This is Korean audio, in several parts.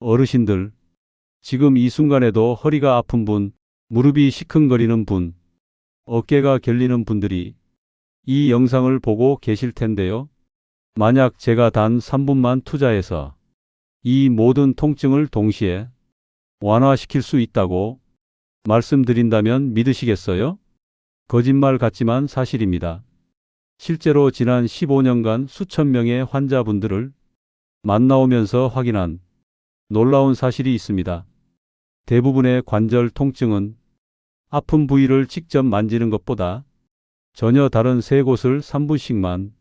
어르신들, 지금 이 순간에도 허리가 아픈 분, 무릎이 시큰거리는 분, 어깨가 결리는 분들이 이 영상을 보고 계실 텐데요. 만약 제가 단 3분만 투자해서 이 모든 통증을 동시에 완화시킬 수 있다고 말씀드린다면 믿으시겠어요? 거짓말 같지만 사실입니다. 실제로 지난 15년간 수천 명의 환자분들을 만나오면서 확인한 놀라운 사실이 있습니다. 대부분의 관절 통증은 아픈 부위를 직접 만지는 것보다 전혀 다른 세 곳을 3분씩만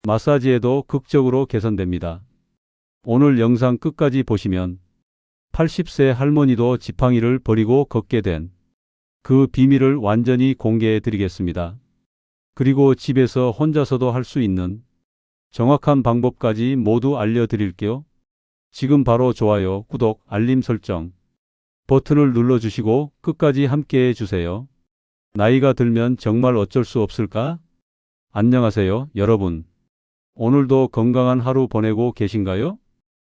마사지해도 극적으로 개선됩니다. 오늘 영상 끝까지 보시면 80세 할머니도 지팡이를 버리고 걷게 된 그 비밀을 완전히 공개해 드리겠습니다. 그리고 집에서 혼자서도 할 수 있는 정확한 방법까지 모두 알려드릴게요. 지금 바로 좋아요, 구독, 알림 설정 버튼을 눌러주시고 끝까지 함께 해주세요. 나이가 들면 정말 어쩔 수 없을까? 안녕하세요, 여러분. 오늘도 건강한 하루 보내고 계신가요?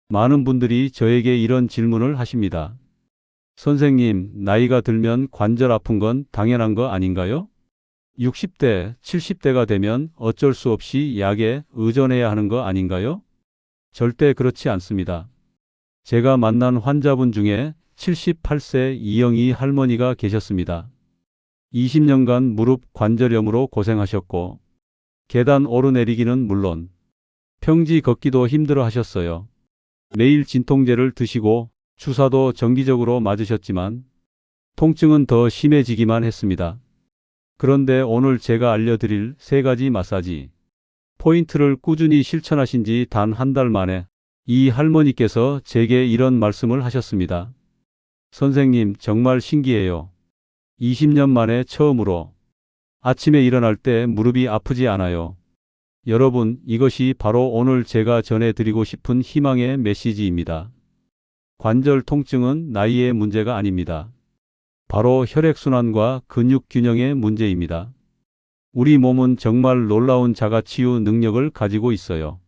많은 분들이 저에게 이런 질문을 하십니다. 선생님, 나이가 들면 관절 아픈 건 당연한 거 아닌가요? 60대, 70대가 되면 어쩔 수 없이 약에 의존해야 하는 거 아닌가요? 절대 그렇지 않습니다. 제가 만난 환자분 중에 78세 이영희 할머니가 계셨습니다. 20년간 무릎 관절염으로 고생하셨고 계단 오르내리기는 물론 평지 걷기도 힘들어 하셨어요. 매일 진통제를 드시고 주사도 정기적으로 맞으셨지만 통증은 더 심해지기만 했습니다. 그런데 오늘 제가 알려드릴 세 가지 마사지 포인트를 꾸준히 실천하신 지 단 한 달 만에 이 할머니께서 제게 이런 말씀을 하셨습니다. 선생님, 정말 신기해요. 20년 만에 처음으로 아침에 일어날 때 무릎이 아프지 않아요. 여러분, 이것이 바로 오늘 제가 전해드리고 싶은 희망의 메시지입니다. 관절 통증은 나이의 문제가 아닙니다. 바로 혈액순환과 근육 균형의 문제입니다. 우리 몸은 정말 놀라운 자가치유 능력을 가지고 있어요.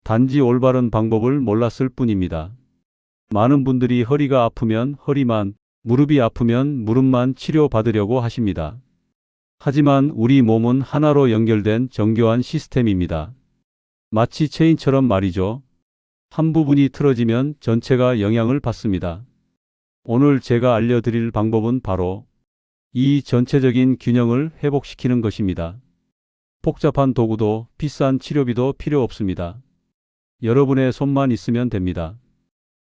단지 올바른 방법을 몰랐을 뿐입니다. 많은 분들이 허리가 아프면 허리만, 무릎이 아프면 무릎만 치료받으려고 하십니다. 하지만 우리 몸은 하나로 연결된 정교한 시스템입니다. 마치 체인처럼 말이죠. 한 부분이 틀어지면 전체가 영향을 받습니다. 오늘 제가 알려드릴 방법은 바로 이 전체적인 균형을 회복시키는 것입니다. 복잡한 도구도 비싼 치료비도 필요 없습니다. 여러분의 손만 있으면 됩니다.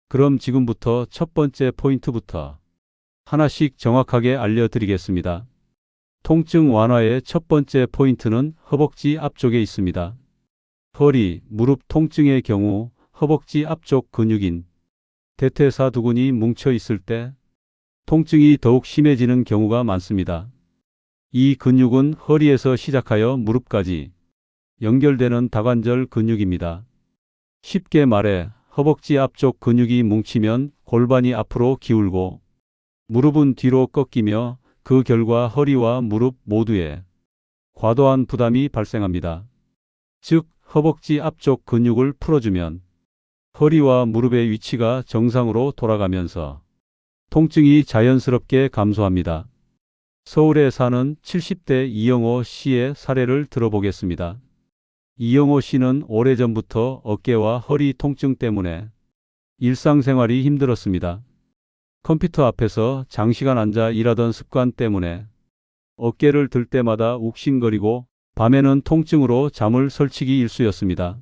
그럼 지금부터 첫 번째 포인트부터 하나씩 정확하게 알려드리겠습니다. 통증 완화의 첫 번째 포인트는 허벅지 앞쪽에 있습니다. 허리, 무릎 통증의 경우 허벅지 앞쪽 근육인 대퇴사두근이 뭉쳐 있을 때 통증이 더욱 심해지는 경우가 많습니다. 이 근육은 허리에서 시작하여 무릎까지 연결되는 다관절 근육입니다. 쉽게 말해 허벅지 앞쪽 근육이 뭉치면 골반이 앞으로 기울고 무릎은 뒤로 꺾이며 그 결과 허리와 무릎 모두에 과도한 부담이 발생합니다. 즉, 허벅지 앞쪽 근육을 풀어주면 허리와 무릎의 위치가 정상으로 돌아가면서 통증이 자연스럽게 감소합니다. 서울에 사는 70대 이영호 씨의 사례를 들어보겠습니다. 이영호 씨는 오래전부터 어깨와 허리 통증 때문에 일상생활이 힘들었습니다. 컴퓨터 앞에서 장시간 앉아 일하던 습관 때문에 어깨를 들 때마다 욱신거리고 밤에는 통증으로 잠을 설치기 일쑤였습니다.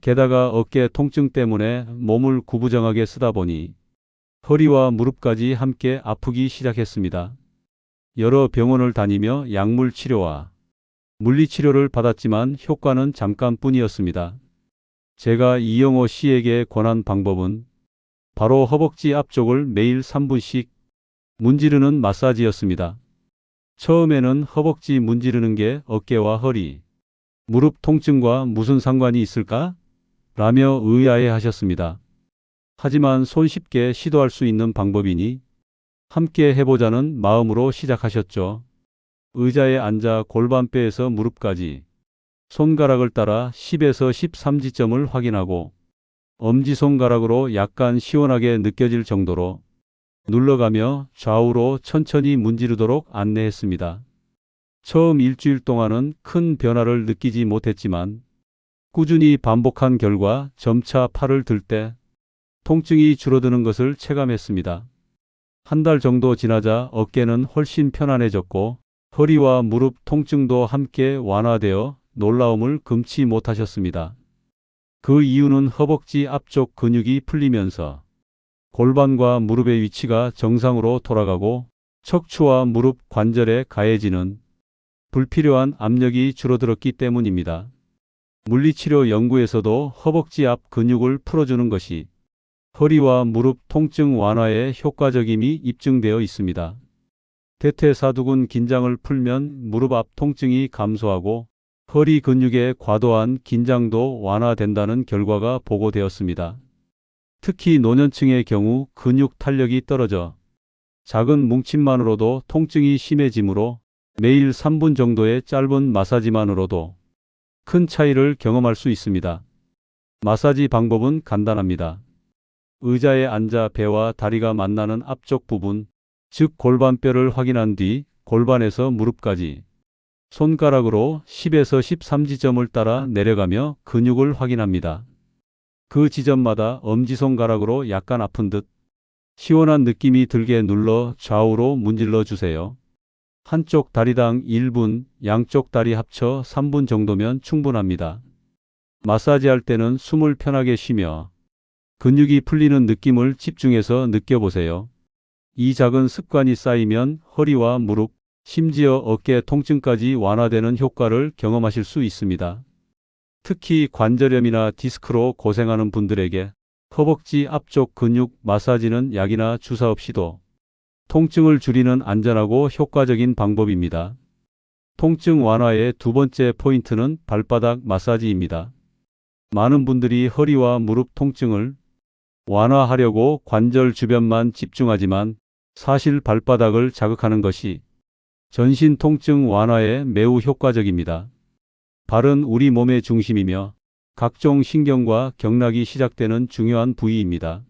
게다가 어깨 통증 때문에 몸을 구부정하게 쓰다 보니 허리와 무릎까지 함께 아프기 시작했습니다. 여러 병원을 다니며 약물 치료와 물리치료를 받았지만 효과는 잠깐뿐이었습니다. 제가 이영호 씨에게 권한 방법은 바로 허벅지 앞쪽을 매일 3분씩 문지르는 마사지였습니다. 처음에는 허벅지 문지르는 게 어깨와 허리, 무릎 통증과 무슨 상관이 있을까? 라며 의아해하셨습니다. 하지만 손쉽게 시도할 수 있는 방법이니 함께 해보자는 마음으로 시작하셨죠. 의자에 앉아 골반뼈에서 무릎까지 손가락을 따라 10에서 13지점을 확인하고 엄지손가락으로 약간 시원하게 느껴질 정도로 눌러가며 좌우로 천천히 문지르도록 안내했습니다. 처음 일주일 동안은 큰 변화를 느끼지 못했지만 꾸준히 반복한 결과 점차 팔을 들 때 통증이 줄어드는 것을 체감했습니다. 한 달 정도 지나자 어깨는 훨씬 편안해졌고 허리와 무릎 통증도 함께 완화되어 놀라움을 금치 못하셨습니다. 그 이유는 허벅지 앞쪽 근육이 풀리면서 골반과 무릎의 위치가 정상으로 돌아가고 척추와 무릎 관절에 가해지는 불필요한 압력이 줄어들었기 때문입니다. 물리치료 연구에서도 허벅지 앞 근육을 풀어주는 것이 허리와 무릎 통증 완화에 효과적임이 입증되어 있습니다. 대퇴사두근 긴장을 풀면 무릎 앞 통증이 감소하고 허리 근육의 과도한 긴장도 완화된다는 결과가 보고되었습니다. 특히 노년층의 경우 근육 탄력이 떨어져 작은 뭉침만으로도 통증이 심해지므로 매일 3분 정도의 짧은 마사지만으로도 큰 차이를 경험할 수 있습니다. 마사지 방법은 간단합니다. 의자에 앉아 배와 다리가 만나는 앞쪽 부분, 즉 골반뼈를 확인한 뒤 골반에서 무릎까지 손가락으로 10에서 13지점을 따라 내려가며 근육을 확인합니다. 그 지점마다 엄지손가락으로 약간 아픈 듯 시원한 느낌이 들게 눌러 좌우로 문질러 주세요. 한쪽 다리당 1분, 양쪽 다리 합쳐 3분 정도면 충분합니다. 마사지할 때는 숨을 편하게 쉬며 근육이 풀리는 느낌을 집중해서 느껴보세요. 이 작은 습관이 쌓이면 허리와 무릎, 심지어 어깨 통증까지 완화되는 효과를 경험하실 수 있습니다. 특히 관절염이나 디스크로 고생하는 분들에게 허벅지 앞쪽 근육 마사지는 약이나 주사 없이도 통증을 줄이는 안전하고 효과적인 방법입니다. 통증 완화의 두 번째 포인트는 발바닥 마사지입니다. 많은 분들이 허리와 무릎 통증을 완화하려고 관절 주변만 집중하지만 사실 발바닥을 자극하는 것이 전신 통증 완화에 매우 효과적입니다. 발은 우리 몸의 중심이며 각종 신경과 경락이 시작되는 중요한 부위입니다.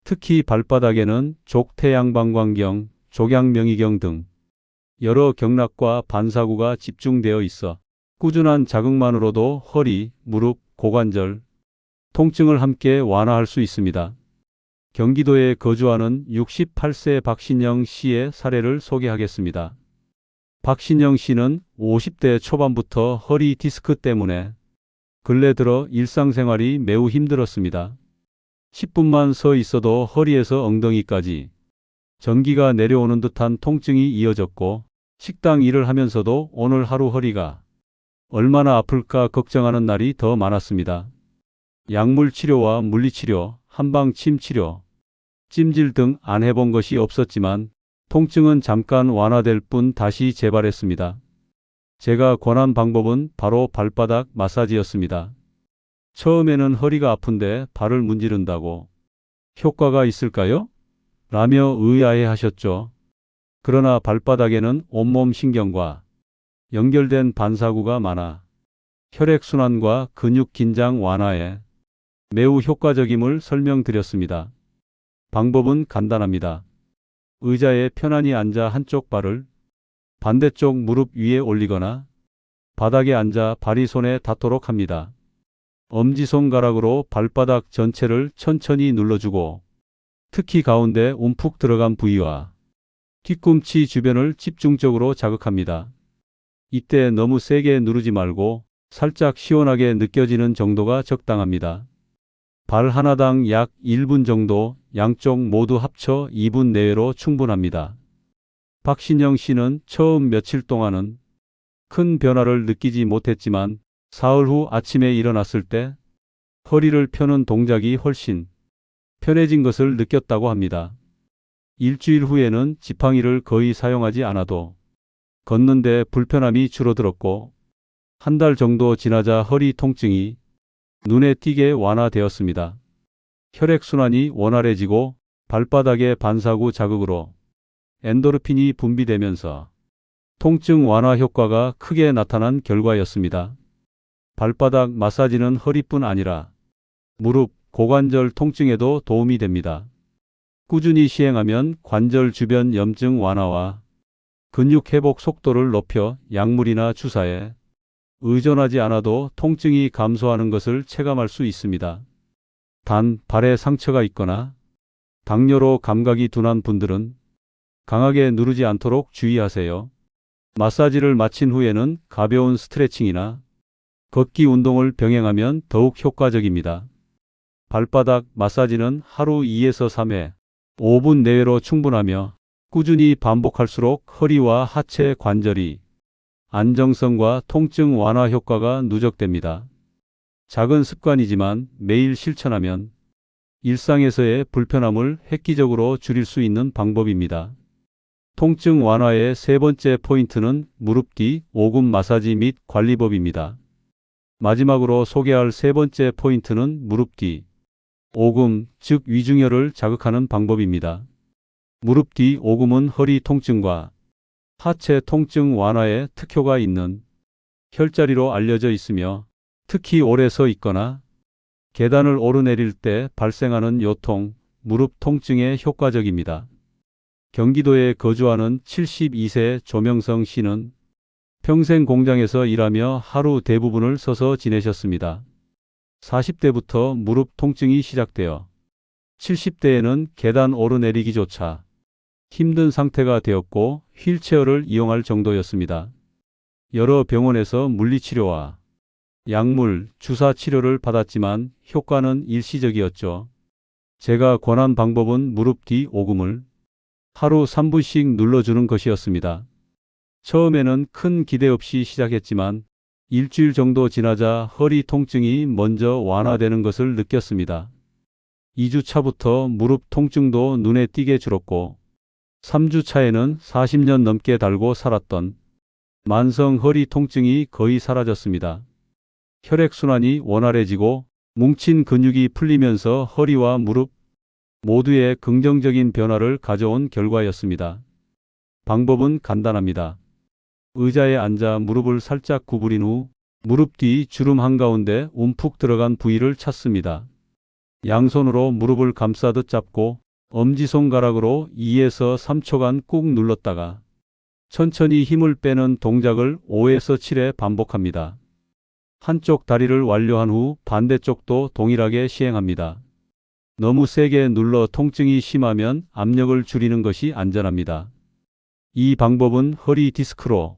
특히 발바닥에는 족태양방광경, 족양명이경 등 여러 경락과 반사구가 집중되어 있어 꾸준한 자극만으로도 허리, 무릎, 고관절 통증을 함께 완화할 수 있습니다. 경기도에 거주하는 68세 박신영 씨의 사례를 소개하겠습니다. 박신영 씨는 50대 초반부터 허리 디스크 때문에 근래 들어 일상생활이 매우 힘들었습니다. 10분만 서 있어도 허리에서 엉덩이까지 전기가 내려오는 듯한 통증이 이어졌고 식당 일을 하면서도 오늘 하루 허리가 얼마나 아플까 걱정하는 날이 더 많았습니다. 약물 치료와 물리치료, 한방침 치료, 찜질 등 안 해본 것이 없었지만 통증은 잠깐 완화될 뿐 다시 재발했습니다. 제가 권한 방법은 바로 발바닥 마사지였습니다. 처음에는 허리가 아픈데 발을 문지른다고 효과가 있을까요? 라며 의아해하셨죠. 그러나 발바닥에는 온몸 신경과 연결된 반사구가 많아 혈액순환과 근육 긴장 완화에 매우 효과적임을 설명드렸습니다. 방법은 간단합니다. 의자에 편안히 앉아 한쪽 발을 반대쪽 무릎 위에 올리거나 바닥에 앉아 발이 손에 닿도록 합니다. 엄지손가락으로 발바닥 전체를 천천히 눌러주고 특히 가운데 움푹 들어간 부위와 뒤꿈치 주변을 집중적으로 자극합니다. 이때 너무 세게 누르지 말고 살짝 시원하게 느껴지는 정도가 적당합니다. 발 하나당 약 1분 정도, 양쪽 모두 합쳐 2분 내외로 충분합니다. 박신영 씨는 처음 며칠 동안은 큰 변화를 느끼지 못했지만 사흘 후 아침에 일어났을 때 허리를 펴는 동작이 훨씬 편해진 것을 느꼈다고 합니다. 일주일 후에는 지팡이를 거의 사용하지 않아도 걷는데 불편함이 줄어들었고 한 달 정도 지나자 허리 통증이 눈에 띄게 완화되었습니다. 혈액순환이 원활해지고 발바닥의 반사구 자극으로 엔도르핀이 분비되면서 통증 완화 효과가 크게 나타난 결과였습니다. 발바닥 마사지는 허리뿐 아니라 무릎, 고관절 통증에도 도움이 됩니다. 꾸준히 시행하면 관절 주변 염증 완화와 근육 회복 속도를 높여 약물이나 주사에 의존하지 않아도 통증이 감소하는 것을 체감할 수 있습니다. 단, 발에 상처가 있거나 당뇨로 감각이 둔한 분들은 강하게 누르지 않도록 주의하세요. 마사지를 마친 후에는 가벼운 스트레칭이나 걷기 운동을 병행하면 더욱 효과적입니다. 발바닥 마사지는 하루 2에서 3회, 5분 내외로 충분하며 꾸준히 반복할수록 허리와 하체 관절이 안정성과 통증 완화 효과가 누적됩니다. 작은 습관이지만 매일 실천하면 일상에서의 불편함을 획기적으로 줄일 수 있는 방법입니다. 통증 완화의 세 번째 포인트는 무릎 뒤 오금 마사지 및 관리법입니다. 마지막으로 소개할 세 번째 포인트는 무릎 뒤 오금, 즉 위중혈을 자극하는 방법입니다. 무릎 뒤 오금은 허리 통증과 하체 통증 완화에 특효가 있는 혈자리로 알려져 있으며 특히 오래 서 있거나 계단을 오르내릴 때 발생하는 요통, 무릎 통증에 효과적입니다. 경기도에 거주하는 72세 조명성 씨는 평생 공장에서 일하며 하루 대부분을 서서 지내셨습니다. 40대부터 무릎 통증이 시작되어 70대에는 계단 오르내리기조차 힘든 상태가 되었고 휠체어를 이용할 정도였습니다. 여러 병원에서 물리치료와 약물, 주사 치료를 받았지만 효과는 일시적이었죠. 제가 권한 방법은 무릎 뒤 오금을 하루 3분씩 눌러주는 것이었습니다. 처음에는 큰 기대 없이 시작했지만 일주일 정도 지나자 허리 통증이 먼저 완화되는 것을 느꼈습니다. 2주 차부터 무릎 통증도 눈에 띄게 줄었고 3주 차에는 40년 넘게 달고 살았던 만성 허리 통증이 거의 사라졌습니다. 혈액순환이 원활해지고 뭉친 근육이 풀리면서 허리와 무릎 모두에 긍정적인 변화를 가져온 결과였습니다. 방법은 간단합니다. 의자에 앉아 무릎을 살짝 구부린 후 무릎 뒤 주름 한가운데 움푹 들어간 부위를 찾습니다. 양손으로 무릎을 감싸듯 잡고 엄지손가락으로 2에서 3초간 꾹 눌렀다가 천천히 힘을 빼는 동작을 5에서 7회 반복합니다. 한쪽 다리를 완료한 후 반대쪽도 동일하게 시행합니다. 너무 세게 눌러 통증이 심하면 압력을 줄이는 것이 안전합니다. 이 방법은 허리 디스크로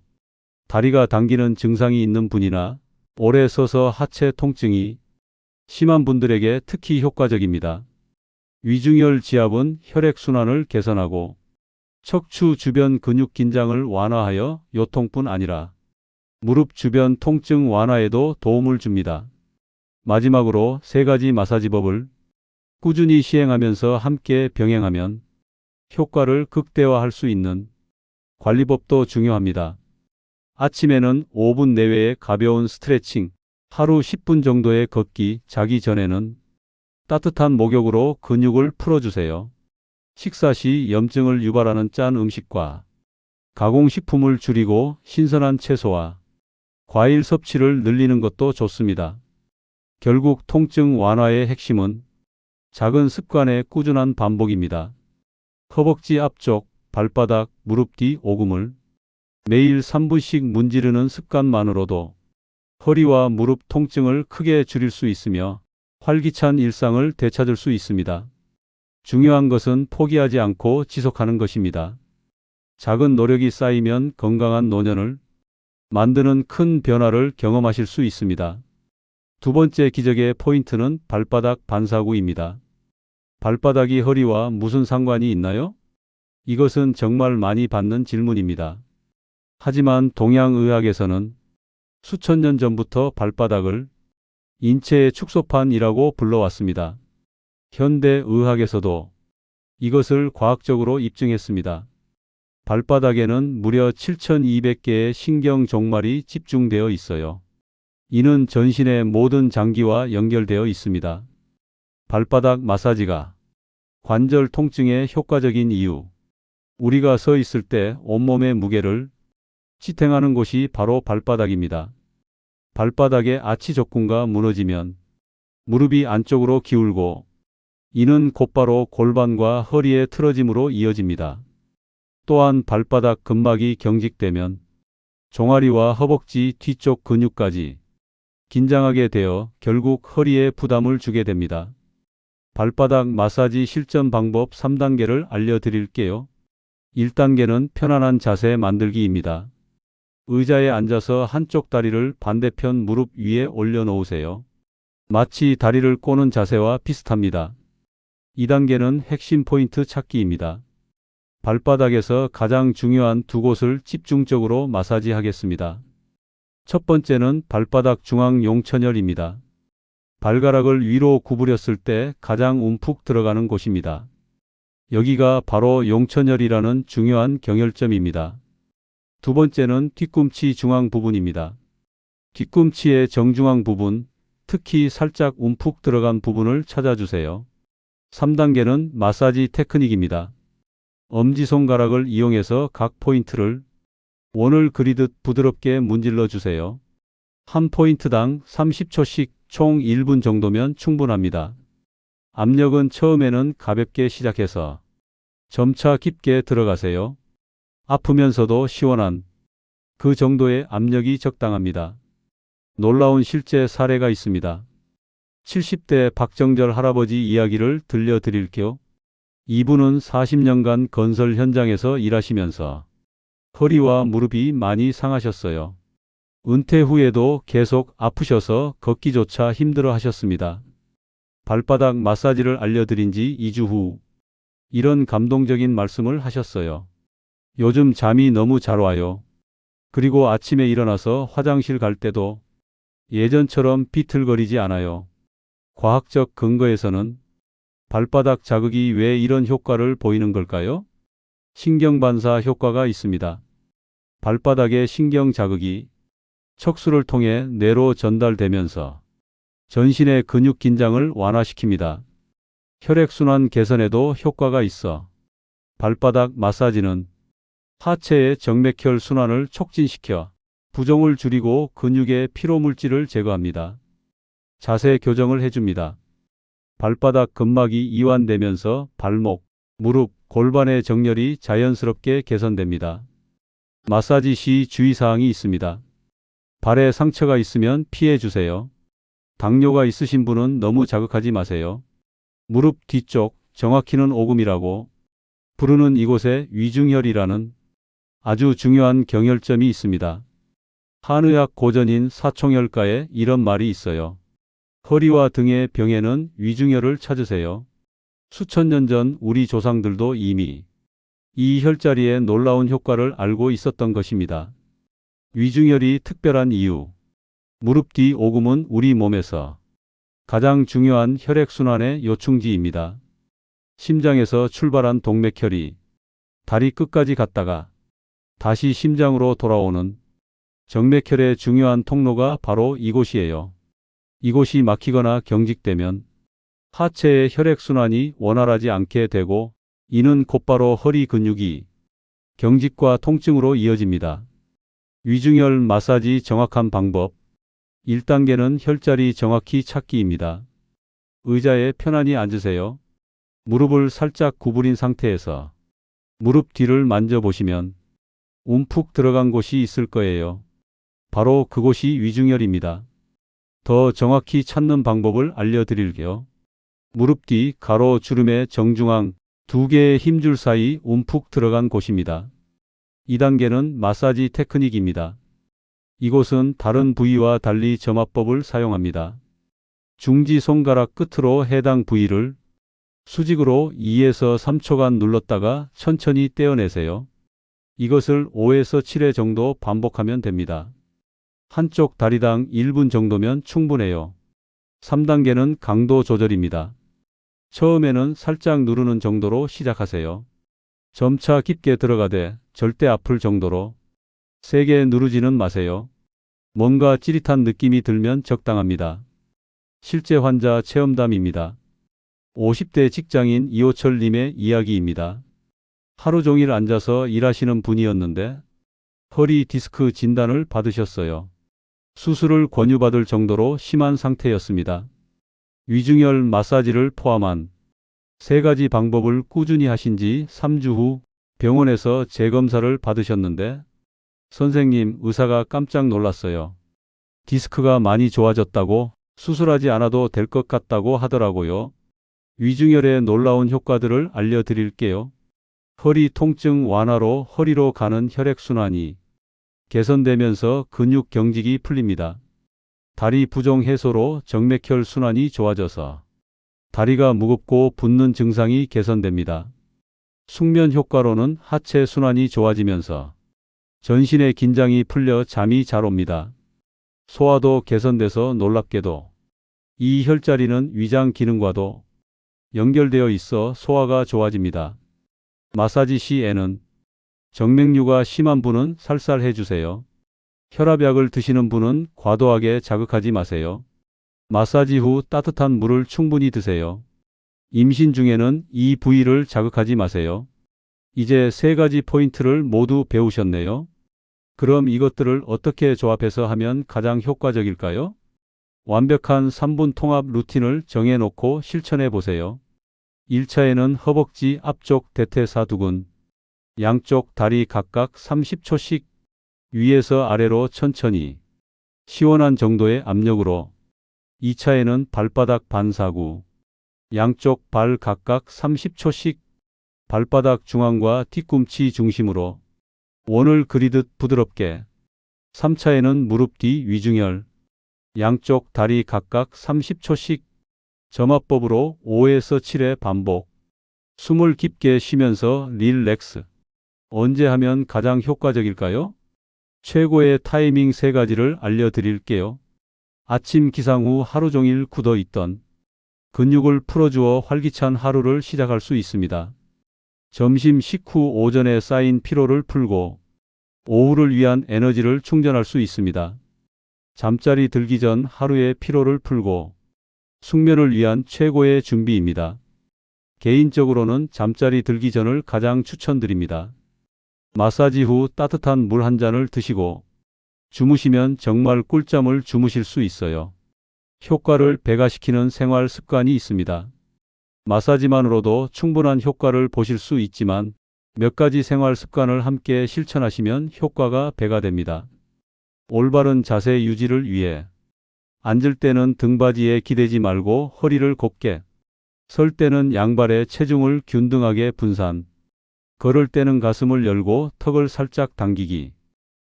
다리가 당기는 증상이 있는 분이나 오래 서서 하체 통증이 심한 분들에게 특히 효과적입니다. 위중혈 지압은 혈액순환을 개선하고 척추 주변 근육 긴장을 완화하여 요통뿐 아니라 무릎 주변 통증 완화에도 도움을 줍니다. 마지막으로 세 가지 마사지법을 꾸준히 시행하면서 함께 병행하면 효과를 극대화할 수 있는 관리법도 중요합니다. 아침에는 5분 내외의 가벼운 스트레칭, 하루 10분 정도의 걷기, 자기 전에는 따뜻한 목욕으로 근육을 풀어주세요. 식사 시 염증을 유발하는 짠 음식과 가공식품을 줄이고 신선한 채소와 과일 섭취를 늘리는 것도 좋습니다. 결국 통증 완화의 핵심은 작은 습관의 꾸준한 반복입니다. 허벅지 앞쪽, 발바닥, 무릎 뒤 오금을 매일 3분씩 문지르는 습관만으로도 허리와 무릎 통증을 크게 줄일 수 있으며 활기찬 일상을 되찾을 수 있습니다. 중요한 것은 포기하지 않고 지속하는 것입니다. 작은 노력이 쌓이면 건강한 노년을 만드는 큰 변화를 경험하실 수 있습니다. 두 번째 기적의 포인트는 발바닥 반사구입니다. 발바닥이 허리와 무슨 상관이 있나요? 이것은 정말 많이 받는 질문입니다. 하지만 동양의학에서는 수천 년 전부터 발바닥을 인체의 축소판이라고 불러왔습니다. 현대의학에서도 이것을 과학적으로 입증했습니다. 발바닥에는 무려 7,200개의 신경 종말이 집중되어 있어요. 이는 전신의 모든 장기와 연결되어 있습니다. 발바닥 마사지가 관절 통증에 효과적인 이유. 우리가 서 있을 때 온몸의 무게를 지탱하는 곳이 바로 발바닥입니다. 발바닥의 아치 접근가 무너지면 무릎이 안쪽으로 기울고 이는 곧바로 골반과 허리의 틀어짐으로 이어집니다. 또한 발바닥 근막이 경직되면 종아리와 허벅지 뒤쪽 근육까지 긴장하게 되어 결국 허리에 부담을 주게 됩니다. 발바닥 마사지 실전 방법 3단계를 알려드릴게요. 1단계는 편안한 자세 만들기입니다. 의자에 앉아서 한쪽 다리를 반대편 무릎 위에 올려놓으세요. 마치 다리를 꼬는 자세와 비슷합니다. 2단계는 핵심 포인트 찾기입니다. 발바닥에서 가장 중요한 두 곳을 집중적으로 마사지하겠습니다. 첫 번째는 발바닥 중앙 용천혈입니다. 발가락을 위로 구부렸을 때 가장 움푹 들어가는 곳입니다. 여기가 바로 용천혈이라는 중요한 경혈점입니다. 두 번째는 뒤꿈치 중앙 부분입니다. 뒤꿈치의 정중앙 부분, 특히 살짝 움푹 들어간 부분을 찾아주세요. 3단계는 마사지 테크닉입니다. 엄지손가락을 이용해서 각 포인트를 원을 그리듯 부드럽게 문질러 주세요. 한 포인트당 30초씩 총 1분 정도면 충분합니다. 압력은 처음에는 가볍게 시작해서 점차 깊게 들어가세요. 아프면서도 시원한 그 정도의 압력이 적당합니다. 놀라운 실제 사례가 있습니다. 70대 박정절 할아버지 이야기를 들려드릴게요. 이분은 40년간 건설 현장에서 일하시면서 허리와 무릎이 많이 상하셨어요. 은퇴 후에도 계속 아프셔서 걷기조차 힘들어 하셨습니다. 발바닥 마사지를 알려드린 지 2주 후 이런 감동적인 말씀을 하셨어요. 요즘 잠이 너무 잘 와요. 그리고 아침에 일어나서 화장실 갈 때도 예전처럼 비틀거리지 않아요. 과학적 근거에서는 발바닥 자극이 왜 이런 효과를 보이는 걸까요? 신경반사 효과가 있습니다. 발바닥의 신경 자극이 척수를 통해 뇌로 전달되면서 전신의 근육 긴장을 완화시킵니다. 혈액순환 개선에도 효과가 있어 발바닥 마사지는 하체의 정맥혈 순환을 촉진시켜 부종을 줄이고 근육의 피로물질을 제거합니다. 자세 교정을 해줍니다. 발바닥 근막이 이완되면서 발목, 무릎, 골반의 정렬이 자연스럽게 개선됩니다. 마사지 시 주의사항이 있습니다. 발에 상처가 있으면 피해 주세요. 당뇨가 있으신 분은 너무 자극하지 마세요. 무릎 뒤쪽, 정확히는 오금이라고 부르는 이곳에 위중혈이라는 아주 중요한 경혈점이 있습니다. 한의학 고전인 사총혈가에 이런 말이 있어요. 허리와 등의 병에는 위중혈을 찾으세요. 수천 년 전 우리 조상들도 이미 이 혈자리의 놀라운 효과를 알고 있었던 것입니다. 위중혈이 특별한 이유. 무릎 뒤 오금은 우리 몸에서 가장 중요한 혈액순환의 요충지입니다. 심장에서 출발한 동맥혈이 다리 끝까지 갔다가 다시 심장으로 돌아오는 정맥혈의 중요한 통로가 바로 이곳이에요. 이곳이 막히거나 경직되면 하체의 혈액순환이 원활하지 않게 되고 이는 곧바로 허리 근육이 경직과 통증으로 이어집니다. 위중혈 마사지 정확한 방법. 1단계는 혈자리 정확히 찾기입니다. 의자에 편안히 앉으세요. 무릎을 살짝 구부린 상태에서 무릎 뒤를 만져보시면 움푹 들어간 곳이 있을 거예요. 바로 그곳이 위중혈입니다. 더 정확히 찾는 방법을 알려드릴게요. 무릎 뒤 가로 주름의 정중앙 두 개의 힘줄 사이 움푹 들어간 곳입니다. 2단계는 마사지 테크닉입니다. 이곳은 다른 부위와 달리 점압법을 사용합니다. 중지 손가락 끝으로 해당 부위를 수직으로 2에서 3초간 눌렀다가 천천히 떼어내세요. 이것을 5에서 7회 정도 반복하면 됩니다. 한쪽 다리당 1분 정도면 충분해요. 3단계는 강도 조절입니다. 처음에는 살짝 누르는 정도로 시작하세요. 점차 깊게 들어가되 절대 아플 정도로 세게 누르지는 마세요. 뭔가 찌릿한 느낌이 들면 적당합니다. 실제 환자 체험담입니다. 50대 직장인 이호철님의 이야기입니다. 하루 종일 앉아서 일하시는 분이었는데 허리 디스크 진단을 받으셨어요. 수술을 권유받을 정도로 심한 상태였습니다. 위중혈 마사지를 포함한 3가지 방법을 꾸준히 하신 지 3주 후 병원에서 재검사를 받으셨는데 선생님, 의사가 깜짝 놀랐어요. 디스크가 많이 좋아졌다고, 수술하지 않아도 될 것 같다고 하더라고요. 위중혈의 놀라운 효과들을 알려드릴게요. 허리 통증 완화로 허리로 가는 혈액순환이 개선되면서 근육 경직이 풀립니다. 다리 부종 해소로 정맥혈 순환이 좋아져서 다리가 무겁고 붓는 증상이 개선됩니다. 숙면 효과로는 하체 순환이 좋아지면서 전신의 긴장이 풀려 잠이 잘 옵니다. 소화도 개선돼서 놀랍게도 이 혈자리는 위장 기능과도 연결되어 있어 소화가 좋아집니다. 마사지 시에는 정맥류가 심한 분은 살살 해주세요. 혈압약을 드시는 분은 과도하게 자극하지 마세요. 마사지 후 따뜻한 물을 충분히 드세요. 임신 중에는 이 부위를 자극하지 마세요. 이제 3가지 포인트를 모두 배우셨네요. 그럼 이것들을 어떻게 조합해서 하면 가장 효과적일까요? 완벽한 3분 통합 루틴을 정해놓고 실천해 보세요. 1차에는 허벅지 앞쪽 대퇴사두근, 양쪽 다리 각각 30초씩 위에서 아래로 천천히 시원한 정도의 압력으로. 2차에는 발바닥 반사구, 양쪽 발 각각 30초씩 발바닥 중앙과 뒤꿈치 중심으로 원을 그리듯 부드럽게. 3차에는 무릎 뒤 위중혈, 양쪽 다리 각각 30초씩 점화법으로 5에서 7회 반복. 숨을 깊게 쉬면서 릴렉스. 언제 하면 가장 효과적일까요? 최고의 타이밍 3가지를 알려드릴게요. 아침 기상 후 하루 종일 굳어 있던 근육을 풀어주어 활기찬 하루를 시작할 수 있습니다. 점심 식후 오전에 쌓인 피로를 풀고 오후를 위한 에너지를 충전할 수 있습니다. 잠자리 들기 전 하루의 피로를 풀고 숙면을 위한 최고의 준비입니다. 개인적으로는 잠자리 들기 전을 가장 추천드립니다. 마사지 후 따뜻한 물 한 잔을 드시고 주무시면 정말 꿀잠을 주무실 수 있어요. 효과를 배가시키는 생활 습관이 있습니다. 마사지만으로도 충분한 효과를 보실 수 있지만 몇 가지 생활 습관을 함께 실천하시면 효과가 배가 됩니다. 올바른 자세 유지를 위해 앉을 때는 등받이에 기대지 말고 허리를 곧게, 설 때는 양발의 체중을 균등하게 분산, 걸을 때는 가슴을 열고 턱을 살짝 당기기.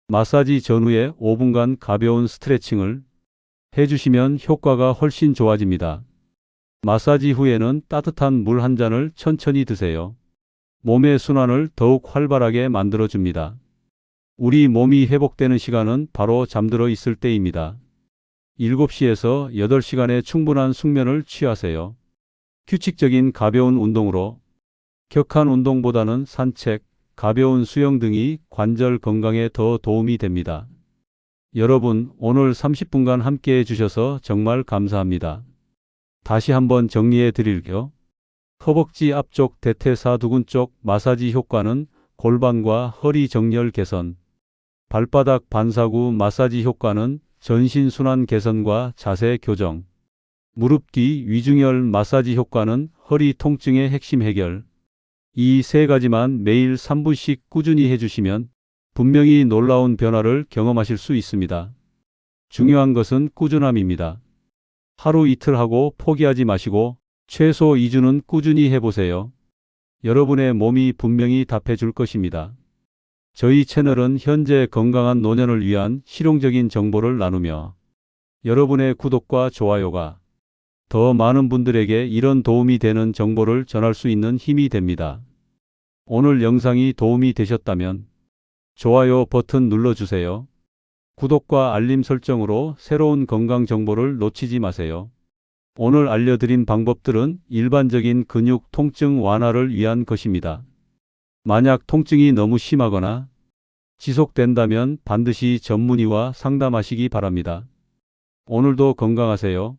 마사지 전후에 5분간 가벼운 스트레칭을 해주시면 효과가 훨씬 좋아집니다. 마사지 후에는 따뜻한 물 한 잔을 천천히 드세요. 몸의 순환을 더욱 활발하게 만들어줍니다. 우리 몸이 회복되는 시간은 바로 잠들어 있을 때입니다. 7시에서 8시간의 충분한 숙면을 취하세요. 규칙적인 가벼운 운동으로, 격한 운동보다는 산책, 가벼운 수영 등이 관절 건강에 더 도움이 됩니다. 여러분, 오늘 30분간 함께 해주셔서 정말 감사합니다. 다시 한번 정리해 드릴게요. 허벅지 앞쪽 대퇴사두근 쪽 마사지 효과는 골반과 허리 정렬 개선, 발바닥 반사구 마사지 효과는 전신 순환 개선과 자세 교정, 무릎 뒤 위중혈 마사지 효과는 허리 통증의 핵심 해결. 이 3가지만 매일 3분씩 꾸준히 해주시면 분명히 놀라운 변화를 경험하실 수 있습니다. 중요한 것은 꾸준함입니다. 하루 이틀 하고 포기하지 마시고 최소 2주는 꾸준히 해보세요. 여러분의 몸이 분명히 답해 줄 것입니다. 저희 채널은 현재 건강한 노년을 위한 실용적인 정보를 나누며 여러분의 구독과 좋아요가 더 많은 분들에게 이런 도움이 되는 정보를 전할 수 있는 힘이 됩니다. 오늘 영상이 도움이 되셨다면 좋아요 버튼 눌러주세요. 구독과 알림 설정으로 새로운 건강 정보를 놓치지 마세요. 오늘 알려드린 방법들은 일반적인 근육 통증 완화를 위한 것입니다. 만약 통증이 너무 심하거나 지속된다면 반드시 전문의와 상담하시기 바랍니다. 오늘도 건강하세요.